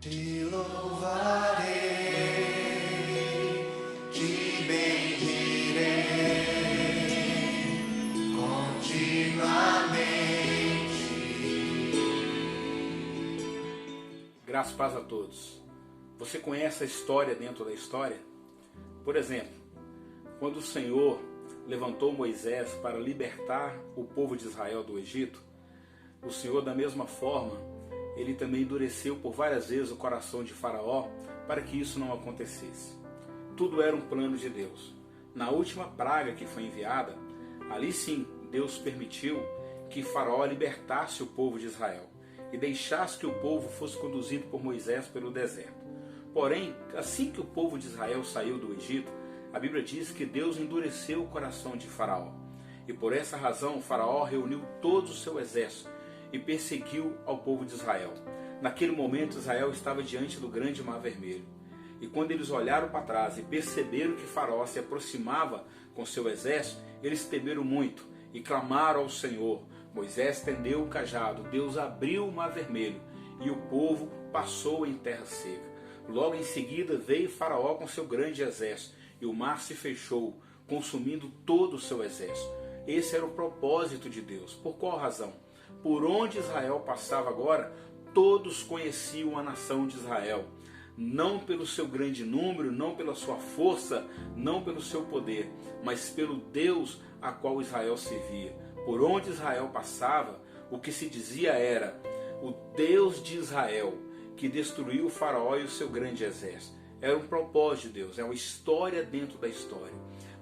Te louvarei, te bendirei continuamente. Graças e paz a todos. Você conhece a história dentro da história? Por exemplo, quando o Senhor levantou Moisés para libertar o povo de Israel do Egito, o Senhor, da mesma forma, ele também endureceu por várias vezes o coração de Faraó para que isso não acontecesse. Tudo era um plano de Deus. Na última praga que foi enviada, ali sim Deus permitiu que Faraó libertasse o povo de Israel e deixasse que o povo fosse conduzido por Moisés pelo deserto. Porém, assim que o povo de Israel saiu do Egito, a Bíblia diz que Deus endureceu o coração de Faraó. E por essa razão, Faraó reuniu todo o seu exército e perseguiu ao povo de Israel. Naquele momento, Israel estava diante do grande mar vermelho. E quando eles olharam para trás e perceberam que Faraó se aproximava com seu exército, eles temeram muito e clamaram ao Senhor. Moisés estendeu o cajado, Deus abriu o mar vermelho e o povo passou em terra seca. Logo em seguida veio Faraó com seu grande exército e o mar se fechou, consumindo todo o seu exército. Esse era o propósito de Deus. Por qual razão? Por onde Israel passava agora, todos conheciam a nação de Israel. Não pelo seu grande número, não pela sua força, não pelo seu poder, mas pelo Deus a qual Israel servia. Por onde Israel passava, o que se dizia era: o Deus de Israel, que destruiu o Faraó e o seu grande exército. Era um propósito de Deus, é uma história dentro da história.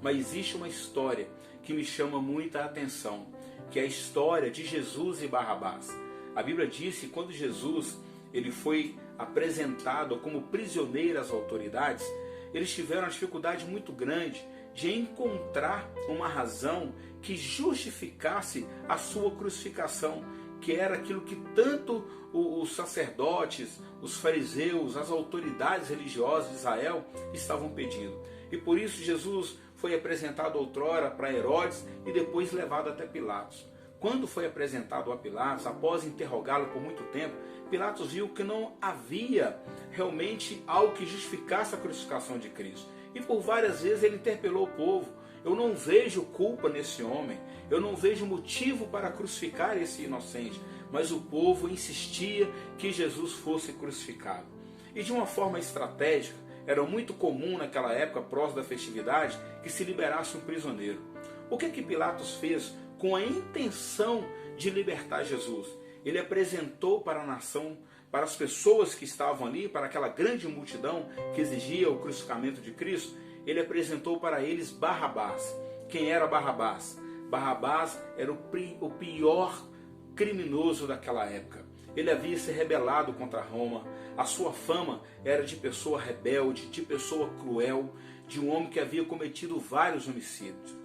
Mas existe uma história que me chama muita atenção, que é a história de Jesus e Barrabás. A Bíblia diz que quando Jesus ele foi apresentado como prisioneiro às autoridades, eles tiveram uma dificuldade muito grande de encontrar uma razão que justificasse a sua crucificação, que era aquilo que tanto os sacerdotes, os fariseus, as autoridades religiosas de Israel estavam pedindo. E por isso Jesus foi apresentado outrora para Herodes e depois levado até Pilatos. Quando foi apresentado a Pilatos, após interrogá-lo por muito tempo, Pilatos viu que não havia realmente algo que justificasse a crucificação de Cristo. E por várias vezes ele interpelou o povo: eu não vejo culpa nesse homem, eu não vejo motivo para crucificar esse inocente. Mas o povo insistia que Jesus fosse crucificado. E de uma forma estratégica, era muito comum naquela época, próximo da festividade, que se liberasse um prisioneiro. O que Pilatos fez com a intenção de libertar Jesus? Ele apresentou para a nação, para as pessoas que estavam ali, para aquela grande multidão que exigia o crucificamento de Cristo, ele apresentou para eles Barrabás. Quem era Barrabás? Barrabás era o pior criminoso daquela época. Ele havia se rebelado contra Roma. A sua fama era de pessoa rebelde, de pessoa cruel, de um homem que havia cometido vários homicídios.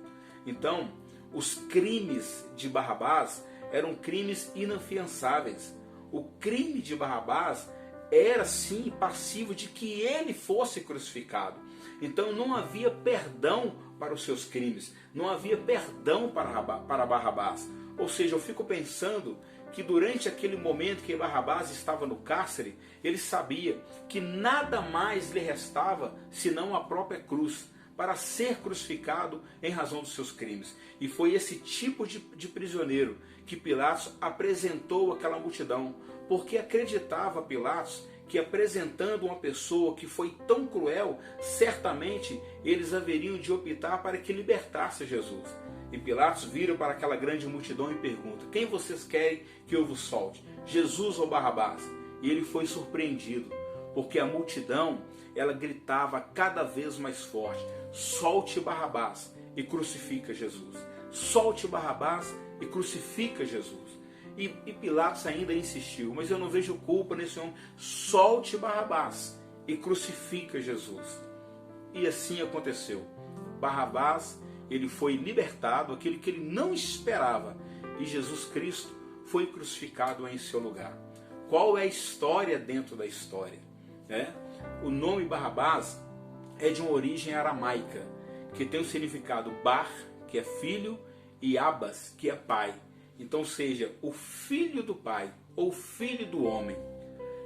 Então, os crimes de Barrabás eram crimes inafiançáveis. O crime de Barrabás era sim passivo de que ele fosse crucificado. Então não havia perdão para os seus crimes, não havia perdão para Barrabás. Ou seja, eu fico pensando que durante aquele momento que Barrabás estava no cárcere, ele sabia que nada mais lhe restava senão a própria cruz, para ser crucificado em razão dos seus crimes. E foi esse tipo de prisioneiro que Pilatos apresentou àquela multidão, porque acreditava Pilatos que apresentando uma pessoa que foi tão cruel, certamente eles haveriam de optar para que libertasse Jesus. E Pilatos vira para aquela grande multidão e pergunta: quem vocês querem que eu vos solte? Jesus ou Barrabás? E ele foi surpreendido, porque a multidão ela gritava cada vez mais forte: solte Barrabás e crucifica Jesus. Solte Barrabás e crucifica Jesus. E Pilatos ainda insistiu: mas eu não vejo culpa nesse homem. Solte Barrabás e crucifica Jesus. E assim aconteceu. Barrabás ele foi libertado, aquele que ele não esperava, e Jesus Cristo foi crucificado em seu lugar. Qual é a história dentro da história? O nome Barrabás é de uma origem aramaica, que tem o significado Bar, que é filho, e Abas, que é pai. Então seja o filho do pai, ou filho do homem.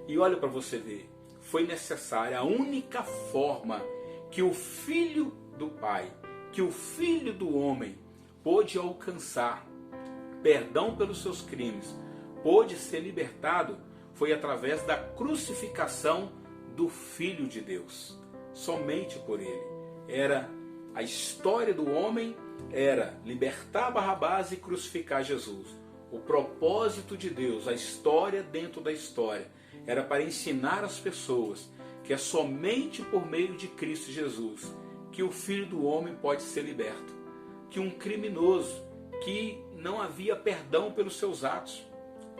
E olha para você ver, foi necessária, a única forma que o Filho do Pai, que o Filho do homem pôde alcançar perdão pelos seus crimes, pôde ser libertado, foi através da crucificação do Filho de Deus. Somente por ele. Era a história do homem, era libertar Barrabás e crucificar Jesus. O propósito de Deus, a história dentro da história, era para ensinar as pessoas que é somente por meio de Cristo Jesus que o Filho do homem pode ser liberto. Que um criminoso, que não havia perdão pelos seus atos,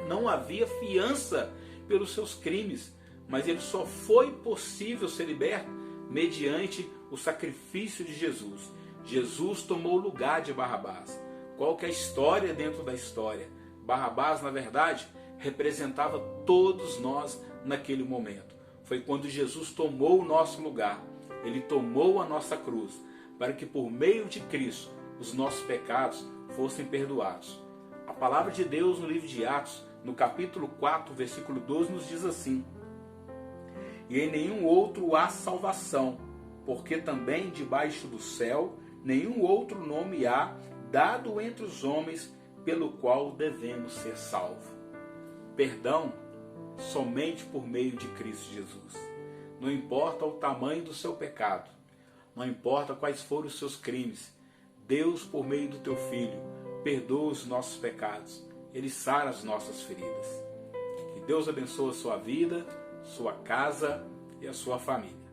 não havia fiança pelos seus crimes, mas ele só foi possível ser liberto mediante o sacrifício de Jesus. Jesus tomou o lugar de Barrabás. Qual que é a história dentro da história? Barrabás, na verdade, representava todos nós naquele momento. Foi quando Jesus tomou o nosso lugar. Ele tomou a nossa cruz, para que por meio de Cristo os nossos pecados fossem perdoados. A palavra de Deus no livro de Atos, no capítulo 4, versículo 12, nos diz assim: e em nenhum outro há salvação, porque também debaixo do céu nenhum outro nome há dado entre os homens pelo qual devemos ser salvos. Perdão somente por meio de Cristo Jesus. Não importa o tamanho do seu pecado, não importa quais foram os seus crimes, Deus, por meio do teu Filho, perdoa os nossos pecados, Ele sara as nossas feridas. Que Deus abençoe a sua vida, sua casa e a sua família.